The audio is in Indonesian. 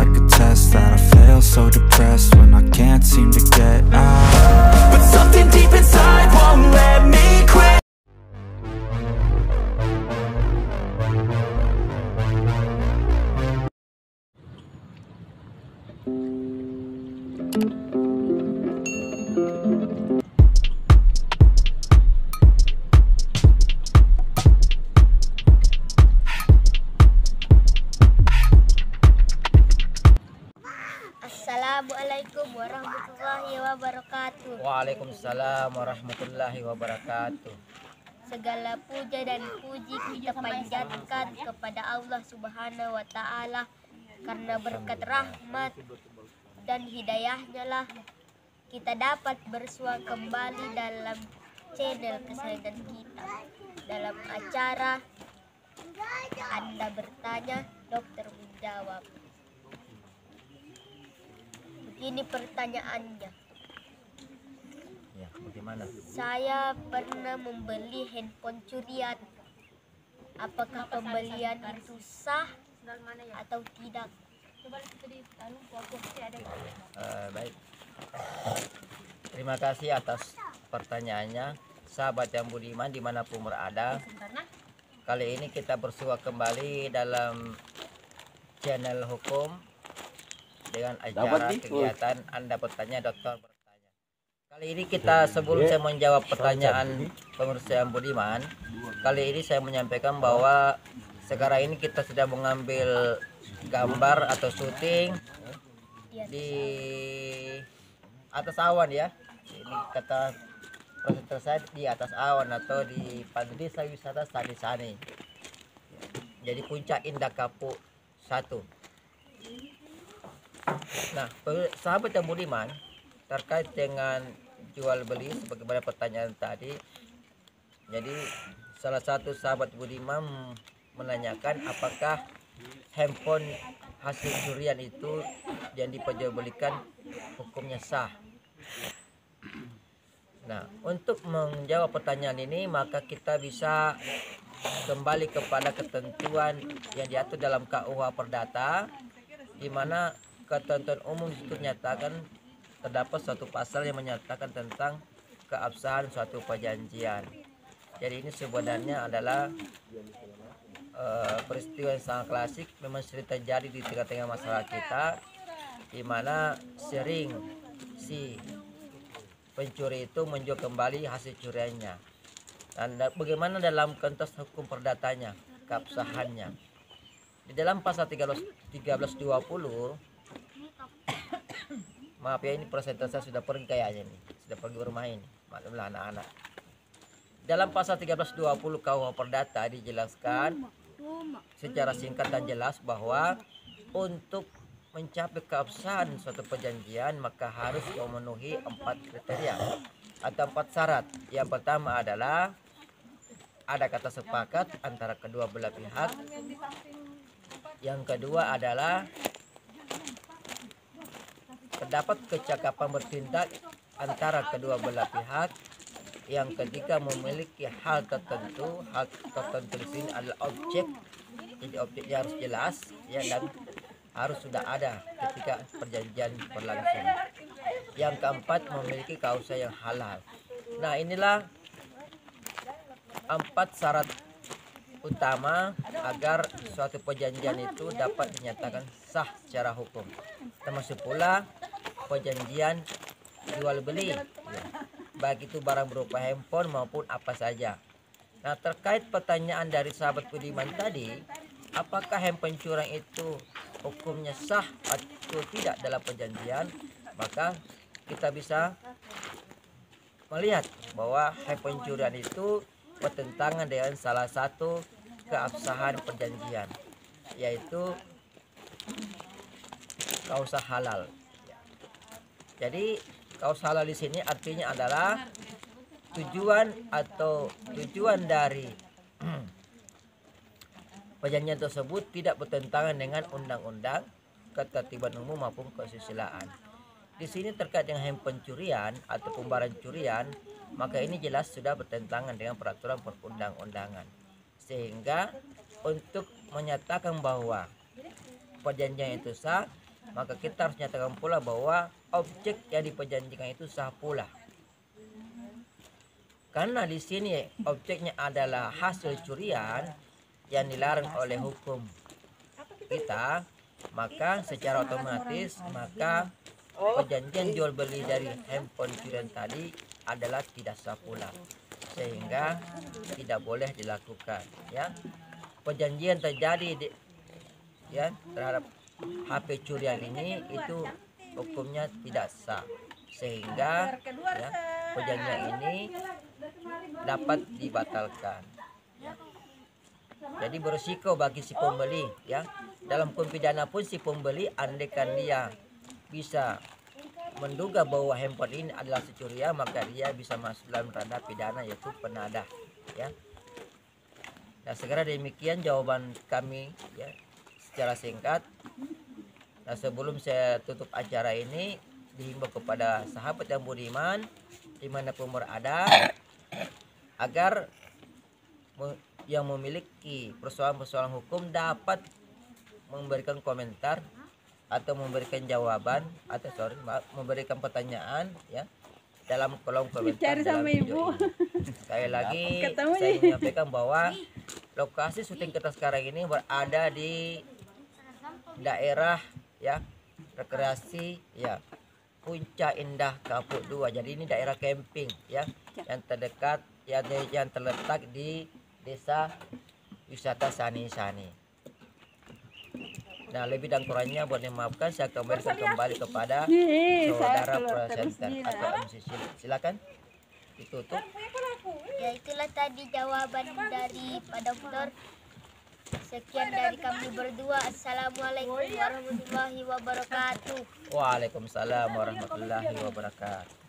like a test that I fail, so depressed when I can't seem to get out. But something deep inside won't let me quit. Assalamualaikum warahmatullahi wabarakatuh. Waalaikumsalam warahmatullahi wabarakatuh. Segala puja dan puji kita panjatkan kepada Allah Subhanahu wa Ta'ala, karena berkat rahmat dan hidayahnya lah kita dapat bersua kembali dalam channel kesayangan kita, dalam acara Anda Bertanya, Dokter Menjawab. Begini pertanyaannya. Ya, bagaimana? Saya pernah membeli handphone curian. Apakah pembelian itu sah atau tidak? Baik. Terima kasih atas pertanyaannya, sahabat yang budiman dimanapun berada. Kali ini kita bersua kembali dalam channel hukum dengan acara kegiatan Anda Bertanya, Dokter Bertanya. Kali ini kita, sebelum saya menjawab pertanyaan pemirsa yang budiman, kali ini saya menyampaikan bahwa sekarang ini kita sudah mengambil gambar atau syuting di atas awan ya. Ini kata presenter saya, di atas awan atau di Pantai Desa Wisata Sadisani. Jadi Puncak Indah Kapuk 1. Nah, sahabat yang budiman, terkait dengan jual beli sebagaimana pertanyaan tadi. Jadi salah satu sahabat budiman menanyakan apakah handphone hasil curian itu yang diperjualbelikan hukumnya sah. Nah, untuk menjawab pertanyaan ini maka kita bisa kembali kepada ketentuan yang diatur dalam KUH Perdata, di mana ketentuan umum itu menyatakan terdapat suatu pasal yang menyatakan tentang keabsahan suatu perjanjian. Jadi ini sebenarnya adalah peristiwa yang sangat klasik, memang sering terjadi di tengah-tengah masyarakat kita, di mana sering si pencuri itu menjual kembali hasil curiannya. Dan bagaimana dalam konteks hukum perdatanya, keabsahannya? Di dalam pasal 1320, maaf ya, ini presenter saya sudah pergi kayaknya nih, sudah pergi bermain, maklumlah anak-anak. Dalam pasal 1320 KUH Perdata dijelaskan secara singkat dan jelas bahwa untuk mencapai keabsahan suatu perjanjian maka harus memenuhi 4 kriteria atau 4 syarat. Yang pertama adalah ada kata sepakat antara kedua belah pihak. Yang kedua adalah terdapat kecakapan bertindak antara kedua belah pihak. Yang ketiga memiliki hal tertentu. Hal tertentu di sini adalah objek. Jadi objeknya harus jelas ya, dan harus sudah ada ketika perjanjian berlangsung. Yang keempat memiliki kausa yang halal. Nah, inilah 4 syarat utama agar suatu perjanjian itu dapat dinyatakan sah secara hukum, termasuk pula perjanjian jual beli ya, baik itu barang berupa handphone maupun apa saja. Nah, terkait pertanyaan dari sahabat budiman tadi, apakah handphone curang itu hukumnya sah atau tidak dalam perjanjian, maka kita bisa melihat bahwa handphone curian itu bertentangan dengan salah satu keabsahan perjanjian, yaitu kausa halal. Jadi kausa halal di sini artinya adalah tujuan dari perjanjian tersebut tidak bertentangan dengan undang-undang, ketertiban umum maupun kesusilaan. Di sini terkait dengan handphone curian atau barang curian, maka ini jelas sudah bertentangan dengan peraturan perundang-undangan. Sehingga untuk menyatakan bahwa perjanjian itu sah, maka kita harus nyatakan pula bahwa objek yang diperjanjikan itu sah pula. Karena di sini objeknya adalah hasil curian yang dilarang oleh hukum kita, maka secara otomatis maka perjanjian jual beli dari handphone curian tadi adalah tidak sah pula, sehingga tidak boleh dilakukan. Ya, perjanjian terjadi ya terhadap HP curian ini itu hukumnya tidak sah, sehingga ya, perjanjian ini dapat dibatalkan. Jadi berisiko bagi si pembeli ya. Dalam hukum pidana pun si pembeli andaikan dia bisa menduga bahwa handphone ini adalah securian, maka dia bisa masuk dalam ranah pidana yaitu penadah ya. Nah, segera demikian jawaban kami ya secara singkat. Nah, sebelum saya tutup acara ini, dihimbau kepada sahabat yang budiman dimanapun berada agar yang memiliki persoalan-persoalan hukum dapat memberikan komentar atau memberikan jawaban atau memberikan pertanyaan ya dalam kolom komentar dalam video ini. Sekali lagi saya menyampaikan bahwa lokasi syuting kita sekarang ini berada di daerah ya rekreasi ya Puncak Indah Kapuk 2. Jadi ini daerah camping ya yang terdekat yang terletak di Desa Wisata Sani-Sani. Nah, lebih dan kurangnya boleh maafkan, saya kembalikan kembali kepada saudara presenter atau MC. Silakan ditutup. Ya, itulah tadi jawaban dari Pak Dokter. Sekian dari kami berdua. Assalamualaikum warahmatullahi wabarakatuh. Waalaikumsalam warahmatullahi wabarakatuh.